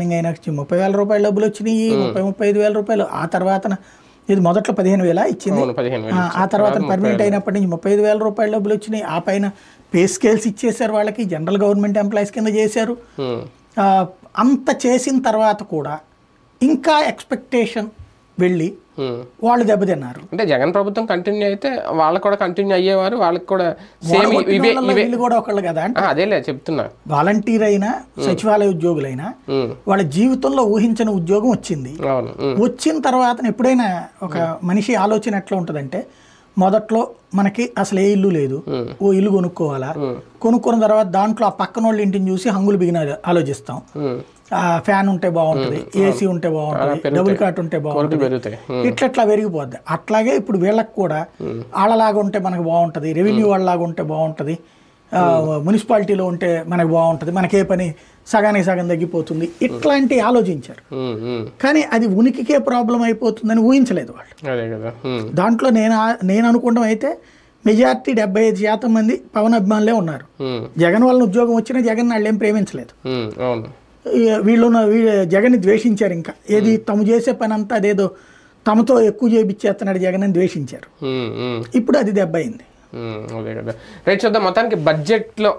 అయినా 30,000 రూపాయల డబ్బులు వచ్చినాయి, 35,000 రూపాయలు. ఆ తర్వాత ఇది మొదట్లో 15,000 ఇచ్చింది. ఆ తర్వాత పర్మనెంట్ అయినప్పటి నుంచి 35,000 రూపాయల డబ్బులు వచ్చినాయి. ఆ పైన పే స్కేల్స్ ఇచ్చేసారు వాళ్ళకి, జనరల్ గవర్నమెంట్ ఎంప్లాయీస్ కింద చేశారు. అంత చేసిన తర్వాత కూడా ఇంకా ఎక్స్పెక్టేషన్ వెళ్ళి వాళ్ళు దెబ్బతిన్నారు. అంటే జగన్ ప్రభుత్వం కంటిన్యూ అయితే వాళ్ళు కూడా కంటిన్యూ అయ్యేవారు, వాళ్ళకి కూడా వీళ్ళు కూడా ఒకళ్ళు కదా అంటే అదేలే చెప్తున్నా. వాలంటీర్ అయినా సచివాలయ ఉద్యోగులైనా వాళ్ళ జీవితంలో ఊహించని ఉద్యోగం వచ్చింది. వచ్చిన తర్వాత ఎప్పుడైనా ఒక మనిషి ఆలోచన ఎట్లా ఉంటుందంటే, మొదట్లో మనకి అసలు ఏ ఇల్లు లేదు, ఓ ఇల్లు కొనుక్కోవాలా, కొనుక్కున్న తర్వాత దాంట్లో ఆ పక్కన వాళ్ళ ఇంటిని చూసి హంగులు బిగిన ఆలోచిస్తాం. ఫ్యాన్ ఉంటే బాగుంటుంది, ఏసీ ఉంటే బాగుంటుంది, డబుల్ కాట్ ఉంటే బాగుంటుంది, ఇట్లా పెరిగిపోద్ది. అట్లాగే ఇప్పుడు వీళ్ళకి కూడా వాళ్ళలాగా ఉంటే మనకు బాగుంటుంది, రెవెన్యూ వాళ్ళలాగా ఉంటే బాగుంటుంది, మున్సిపాలిటీలో ఉంటే మనకు బాగుంటుంది, మనకే పని సగానికి సగం తగ్గిపోతుంది, ఇట్లాంటి ఆలోచించారు. కానీ అది ఉనికికే ప్రాబ్లం అయిపోతుందని ఊహించలేదు వాళ్ళు. దాంట్లో నేను అనుకోవడం అయితే మెజార్టీ 75% మంది పవన్ అభిమానులే ఉన్నారు. జగన్ వాళ్ళని ఉద్యోగం వచ్చినా జగన్ వాళ్ళు ఏం ప్రేమించలేదు. వీళ్ళు జగన్ని ద్వేషించారు. ఇంకా ఏది తమ చేసే పని అంతా అదేదో తమతో ఎక్కువ చేపిచ్చేస్తున్నాడు జగన్ అని ద్వేషించారు. ఇప్పుడు అది దెబ్బ అయింది. అదే కదా రైట్. చూద్దాం మొత్తానికి బడ్జెట్లో